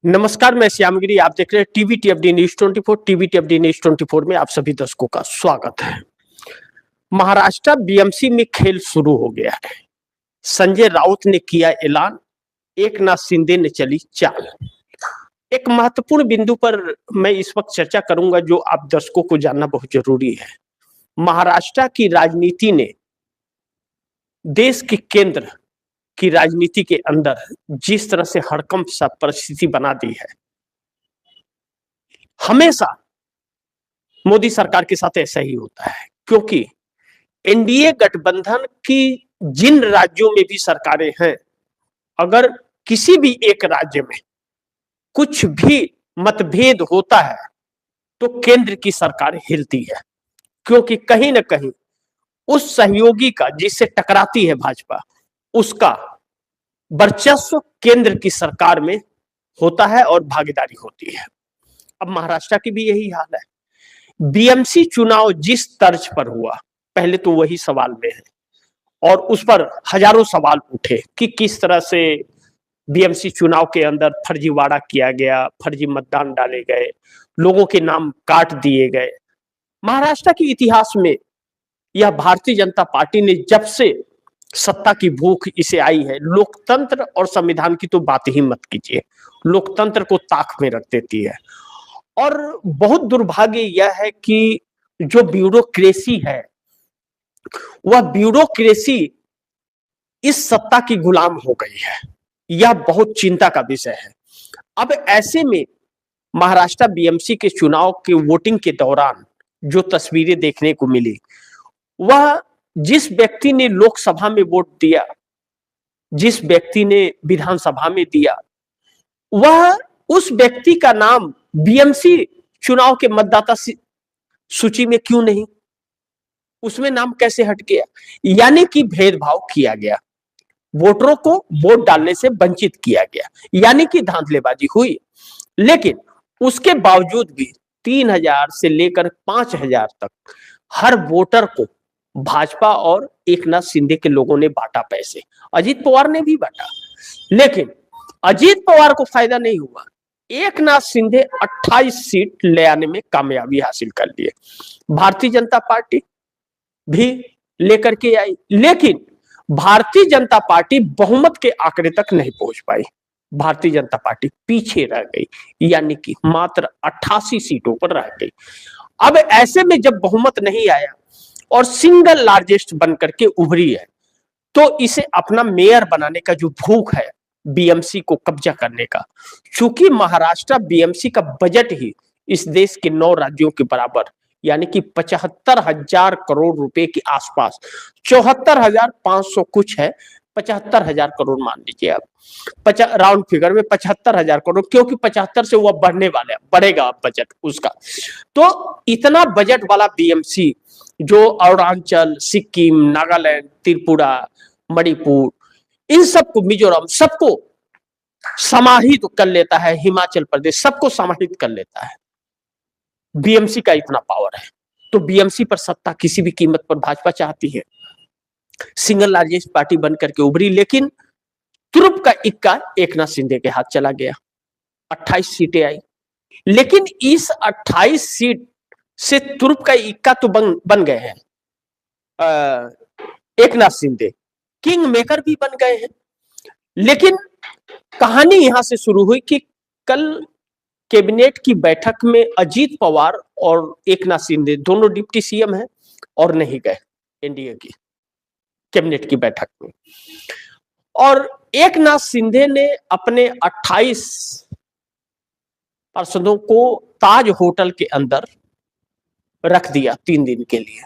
नमस्कार, मैं श्यामगिरी। आप देख रहे हैं टीवी न्यूज 24। टीवी न्यूज 24 में आप सभी दर्शकों का स्वागत है। महाराष्ट्र बीएमसी में खेल शुरू हो गया है। संजय राउत ने किया ऐलान, एकनाथ शिंदे ने चली चाल। एक महत्वपूर्ण बिंदु पर मैं इस वक्त चर्चा करूंगा जो आप दर्शकों को जानना बहुत जरूरी है। महाराष्ट्र की राजनीति ने देश के केंद्र की राजनीति के अंदर जिस तरह से हड़कंप सा परिस्थिति बना दी है, हमेशा मोदी सरकार के साथ ऐसा ही होता है, क्योंकि एनडीए गठबंधन की जिन राज्यों में भी सरकारें हैं, अगर किसी भी एक राज्य में कुछ भी मतभेद होता है तो केंद्र की सरकार हिलती है, क्योंकि कहीं ना कहीं उस सहयोगी का जिससे टकराती है भाजपा, उसका वर्चस्व केंद्र की सरकार में होता है और भागीदारी होती है। अब महाराष्ट्र की भी यही हाल है। बीएमसी चुनाव जिस तर्ज पर हुआ, पहले तो वही सवाल में है और उस पर हजारों सवाल उठे कि किस तरह से बीएमसी चुनाव के अंदर फर्जीवाड़ा किया गया, फर्जी मतदान डाले गए, लोगों के नाम काट दिए गए। महाराष्ट्र के इतिहास में यह भारतीय जनता पार्टी ने जब से सत्ता की भूख इसे आई है, लोकतंत्र और संविधान की तो बात ही मत कीजिए, लोकतंत्र को ताक में रख देती है। और बहुत दुर्भाग्य यह है कि जो ब्यूरोक्रेसी है, वह ब्यूरोक्रेसी इस सत्ता की गुलाम हो गई है। यह बहुत चिंता का विषय है। अब ऐसे में महाराष्ट्र बीएमसी के चुनाव के वोटिंग के दौरान जो तस्वीरें देखने को मिली, वह जिस व्यक्ति ने लोकसभा में वोट दिया, जिस व्यक्ति ने विधानसभा में दिया, वह उस व्यक्ति का नाम बीएमसी चुनाव के मतदाता सूची में क्यों नहीं, उसमें नाम कैसे हट गया? यानी कि भेदभाव किया गया, वोटरों को वोट डालने से वंचित किया गया, यानी कि धांधलेबाजी हुई। लेकिन उसके बावजूद भी 3000 से लेकर 5000 तक हर वोटर को भाजपा और एकनाथ शिंदे के लोगों ने बांटा पैसे। अजीत पवार ने भी बांटा, लेकिन अजीत पवार को फायदा नहीं हुआ। एकनाथ शिंदे 28 सीट ले आने में कामयाबी हासिल कर लिए। भारतीय जनता पार्टी भी लेकर के आई, लेकिन भारतीय जनता पार्टी बहुमत के आंकड़े तक नहीं पहुंच पाई। भारतीय जनता पार्टी पीछे रह गई, यानी कि मात्र 88 सीटों पर रह गई। अब ऐसे में जब बहुमत नहीं आया और सिंगल लार्जेस्ट बनकर के उभरी है, तो इसे अपना मेयर बनाने का जो भूख है बीएमसी को कब्जा करने का, चूंकि महाराष्ट्र बीएमसी का बजट ही इस देश के 9 राज्यों के बराबर, यानी कि 75,000 करोड़ रुपए के आसपास, 74,500 कुछ है, 75,000 करोड़ मान लीजिए आप, राउंड फिगर में 75,000 करोड़, क्योंकि 75 से वह बढ़ने वाला है, बढ़ेगा बजट उसका। तो इतना बजट वाला बीएमसी जो अरुणाचल, सिक्किम, नागालैंड, त्रिपुरा, मणिपुर, इन सबको, मिजोरम, सबको समाहित कर लेता है, हिमाचल प्रदेश सबको समाहित कर लेता है। बीएमसी का इतना पावर है, तो बीएमसी पर सत्ता किसी भी कीमत पर भाजपा चाहती है। सिंगल लार्जेस्ट पार्टी बनकर के उभरी, लेकिन तुरुप का इक्का एकनाथ शिंदे के हाथ चला गया। 28 सीटें आई, लेकिन इस 28 सीट से तुरुप का इक्का तो बन गए हैं एकनाथ शिंदे, किंग मेकर भी बन गए हैं। लेकिन कहानी यहां से शुरू हुई कि कल कैबिनेट की बैठक में अजीत पवार और एकनाथ शिंदे दोनों डिप्टी सीएम हैं और नहीं गए एनडीए की कैबिनेट की बैठक में। और एकनाथ शिंदे ने अपने 28 पार्षदों को ताज होटल के अंदर रख दिया 3 दिन के लिए,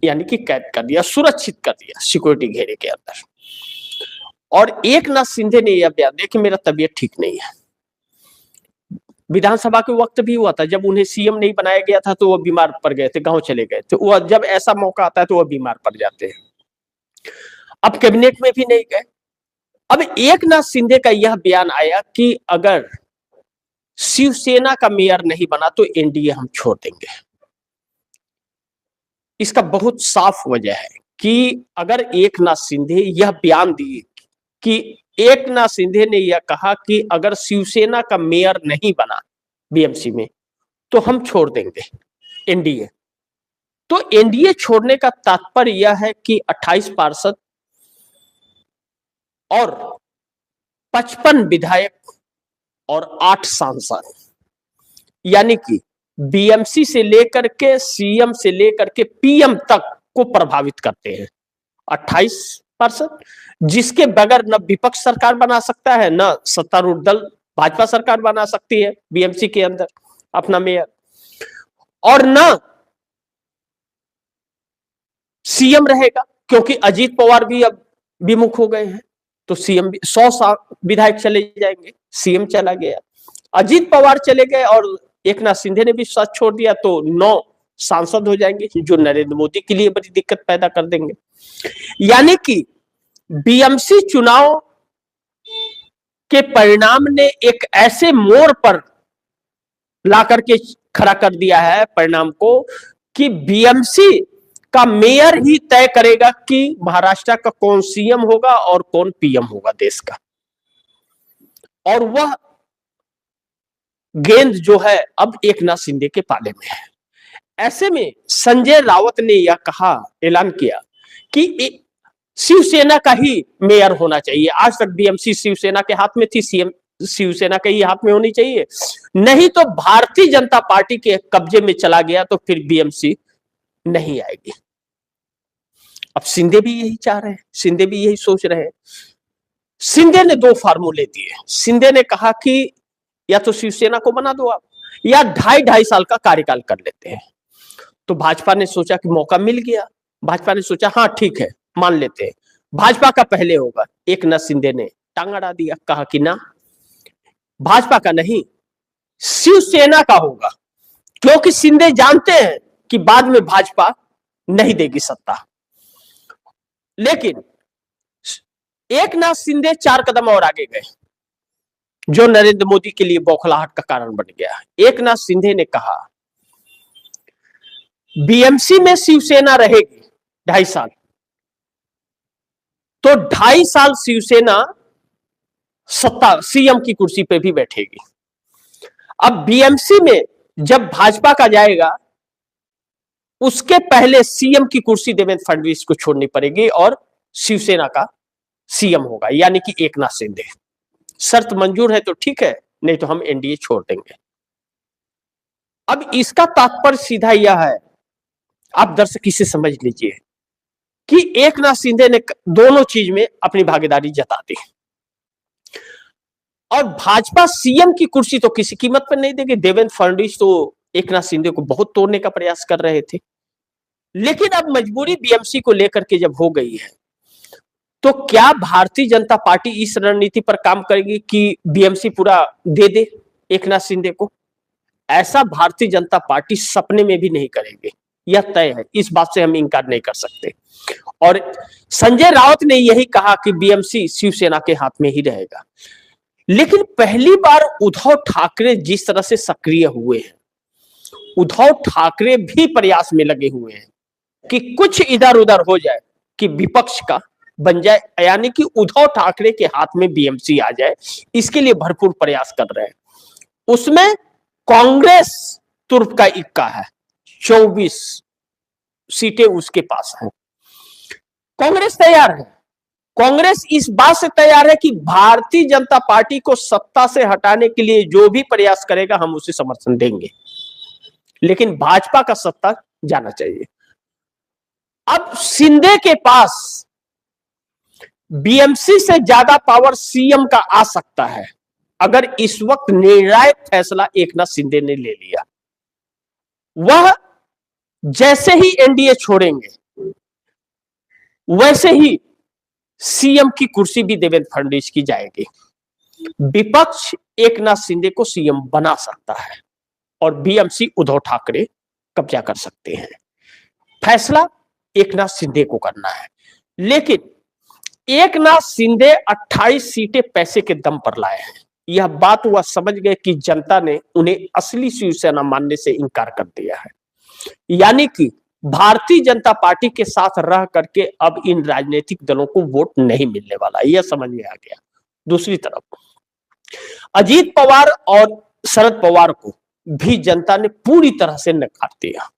यानी कि कैद कर दिया, सुरक्षित कर दिया सिक्योरिटी घेरे के अंदर। और एकनाथ शिंदे ने यह बयान दिया कि मेरा तबीयत ठीक नहीं है। विधानसभा के वक्त भी हुआ था, जब उन्हें सीएम नहीं बनाया गया था तो वह बीमार पड़ गए थे, गांव चले गए थे। वह जब ऐसा मौका आता है तो वह बीमार पड़ जाते हैं। अब कैबिनेट में भी नहीं गए। अब एकनाथ शिंदे का यह बयान आया कि अगर शिवसेना का मेयर नहीं बना तो एनडीए हम छोड़ देंगे। इसका बहुत साफ वजह है कि अगर एकनाथ शिंदे यह बयान दिए कि एकनाथ शिंदे ने यह कहा कि अगर शिवसेना का मेयर नहीं बना बीएमसी में तो हम छोड़ देंगे एनडीए। तो एनडीए छोड़ने का तात्पर्य यह है कि 28 पार्षद और 55 विधायक और 8 सांसद, यानी कि बीएमसी से लेकर के सीएम से लेकर के पीएम तक को प्रभावित करते हैं 28 पार्षद, जिसके बगैर न विपक्ष सरकार बना सकता है, न सत्तारूढ़ दल भाजपा सरकार बना सकती है बीएमसी के अंदर अपना मेयर, और न सीएम रहेगा, क्योंकि अजीत पवार भी अब विमुख हो गए हैं, तो सीएम भी 100 विधायक चले जाएंगे, सीएम चला गया, अजीत पवार चले गए और एकनाथ शिंदे ने भी साथ छोड़ दिया, तो 9 सांसद हो जाएंगे जो नरेंद्र मोदी के लिए बड़ी दिक्कत पैदा कर देंगे। यानी कि बीएमसी चुनाव के परिणाम ने एक ऐसे मोड़ पर लाकर के खड़ा कर दिया है परिणाम को कि बीएमसी का मेयर ही तय करेगा कि महाराष्ट्र का कौन सीएम होगा और कौन पीएम होगा देश का, और वह गेंद जो है अब एकनाथ शिंदे के पाले में है। ऐसे में संजय राउत ने यह कहा, ऐलान किया कि शिवसेना का ही मेयर होना चाहिए। आज तक बीएमसी शिवसेना के हाथ में थी, सीएम शिवसेना के ही हाथ में होनी चाहिए, नहीं तो भारतीय जनता पार्टी के कब्जे में चला गया तो फिर बीएमसी नहीं आएगी। अब शिंदे भी यही चाह रहे हैं, शिंदे भी यही सोच रहे हैं। शिंदे ने 2 फार्मूले दिए। शिंदे ने कहा कि या तो शिवसेना को बना दो आप, या 2.5 साल का कार्यकाल कर लेते हैं। तो भाजपा ने सोचा कि मौका मिल गया, भाजपा ने सोचा हाँ ठीक है मान लेते हैं, भाजपा का पहले होगा। एकनाथ शिंदे ने टांग अड़ा दिया, कहा कि ना, भाजपा का नहीं, शिवसेना का होगा, क्योंकि शिंदे जानते हैं कि बाद में भाजपा नहीं देगी सत्ता। लेकिन एकनाथ शिंदे 4 कदम और आगे गए, जो नरेंद्र मोदी के लिए बौखलाहट का कारण बन गया। एकनाथ शिंदे ने कहा बीएमसी में शिवसेना रहेगी 2.5 साल, तो 2.5 साल शिवसेना सत्ता सीएम की कुर्सी पे भी बैठेगी। अब बीएमसी में जब भाजपा का जाएगा, उसके पहले सीएम की कुर्सी देवेंद्र फडणवीस को छोड़नी पड़ेगी और शिवसेना का सीएम होगा, यानी कि एकनाथ शिंदे। शर्त मंजूर है तो ठीक है, नहीं तो हम एनडीए छोड़ देंगे। अब इसका तात्पर्य सीधा यह है, आप दर्शक इसे समझ लीजिए, कि एकनाथ शिंदे ने दोनों चीज में अपनी भागीदारी जता दी, और भाजपा सीएम की कुर्सी तो किसी कीमत पर नहीं देगी। देवेंद्र फडणवीस तो एकनाथ शिंदे को बहुत तोड़ने का प्रयास कर रहे थे, लेकिन अब मजबूरी बीएमसी को लेकर के जब हो गई है, तो क्या भारतीय जनता पार्टी इस रणनीति पर काम करेगी कि बीएमसी पूरा दे दे एकनाथ शिंदे को? ऐसा भारतीय जनता पार्टी सपने में भी नहीं करेगी, यह तय है, इस बात से हम इनकार नहीं कर सकते। और संजय राउत ने यही कहा कि बीएमसी शिवसेना के हाथ में ही रहेगा। लेकिन पहली बार उद्धव ठाकरे जिस तरह से सक्रिय हुए हैं, उद्धव ठाकरे भी प्रयास में लगे हुए हैं कि कुछ इधर उधर हो जाए, कि विपक्ष का बन जाए, यानी कि उद्धव ठाकरे के हाथ में बीएमसी आ जाए, इसके लिए भरपूर प्रयास कर रहे हैं। उसमें कांग्रेस तुर्क का इक्का है, 24 सीटें उसके पास हैं। कांग्रेस तैयार है, कांग्रेस इस बात से तैयार है कि भारतीय जनता पार्टी को सत्ता से हटाने के लिए जो भी प्रयास करेगा हम उसे समर्थन देंगे, लेकिन भाजपा का सत्ता जाना चाहिए। अब शिंदे के पास बीएमसी से ज्यादा पावर सीएम का आ सकता है, अगर इस वक्त निर्णायक फैसला एकनाथ शिंदे ने ले लिया। वह जैसे ही एनडीए छोड़ेंगे, वैसे ही सीएम की कुर्सी भी देवेंद्र फडणवीस की जाएगी। विपक्ष एकनाथ शिंदे को सीएम बना सकता है और बीएमसी उद्धव ठाकरे कब्जा कर सकते हैं। फैसला एकनाथ शिंदे को करना है, लेकिन एकनाथ शिंदे 28 सीटें पैसे के दम पर लाए हैं। यह बात वह समझ गए कि जनता ने उन्हें असली शिवसेना मानने से इनकार कर दिया है, यानी कि भारतीय जनता पार्टी के साथ रह करके अब इन राजनीतिक दलों को वोट नहीं मिलने वाला, यह समझ में आ गया। दूसरी तरफ अजीत पवार और शरद पवार को भी जनता ने पूरी तरह से नकार दिया।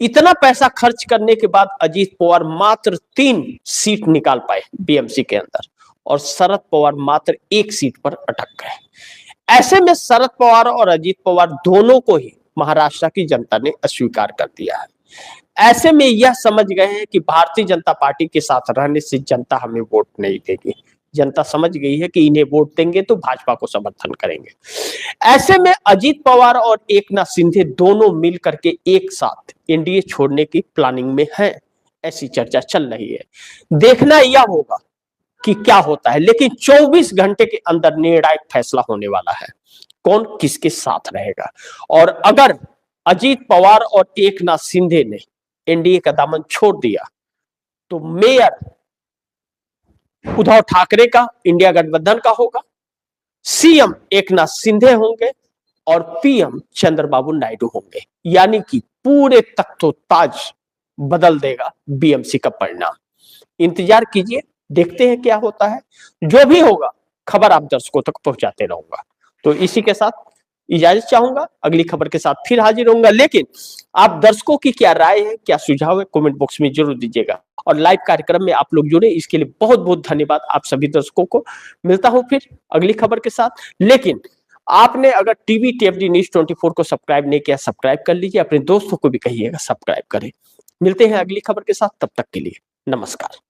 इतना पैसा खर्च करने के बाद अजीत पवार मात्र 3 सीट निकाल पाए बीएमसी के अंदर और शरद पवार मात्र 1 सीट पर अटक गए। ऐसे में शरद पवार और अजीत पवार दोनों को ही महाराष्ट्र की जनता ने अस्वीकार कर दिया है। ऐसे में यह समझ गए हैं कि भारतीय जनता पार्टी के साथ रहने से जनता हमें वोट नहीं देगी। जनता समझ गई है कि इन्हें वोट देंगे तो भाजपा को समर्थन करेंगे। ऐसे में अजीत पवार और एकनाथ शिंदे दोनों मिल करके एक साथ एनडीए छोड़ने की प्लानिंग में हैं, ऐसी चर्चा चल रही है। देखना यह होगा कि क्या होता है, लेकिन 24 घंटे के अंदर निर्णायक फैसला होने वाला है कौन किसके साथ रहेगा। और अगर अजीत पवार और एकनाथ शिंदे ने एनडीए का दामन छोड़ दिया तो मेयर उद्धव ठाकरे का इंडिया गठबंधन का होगा, सीएम एकनाथ शिंदे होंगे और पीएम चंद्रबाबू नायडू होंगे। यानी कि पूरे तख्तो-ताज बदल देगा बीएमसी का परिणाम। इंतजार कीजिए, देखते हैं क्या होता है। जो भी होगा खबर आप दर्शकों तक पहुंचाते रहूंगा। तो इसी के साथ इजाजत चाहूंगा, अगली खबर के साथ फिर हाजिर होऊंगा। लेकिन आप दर्शकों की क्या राय है, क्या सुझाव है, कमेंट बॉक्स में जरूर दीजिएगा। और लाइव कार्यक्रम में आप लोग जुड़े, इसके लिए बहुत बहुत धन्यवाद आप सभी दर्शकों को। मिलता हूं फिर अगली खबर के साथ। लेकिन आपने अगर टीवी टीएफडी न्यूज 24 को सब्सक्राइब नहीं किया, सब्सक्राइब कर लीजिए, अपने दोस्तों को भी कहिएगा सब्सक्राइब करें। मिलते हैं अगली खबर के साथ, तब तक के लिए नमस्कार।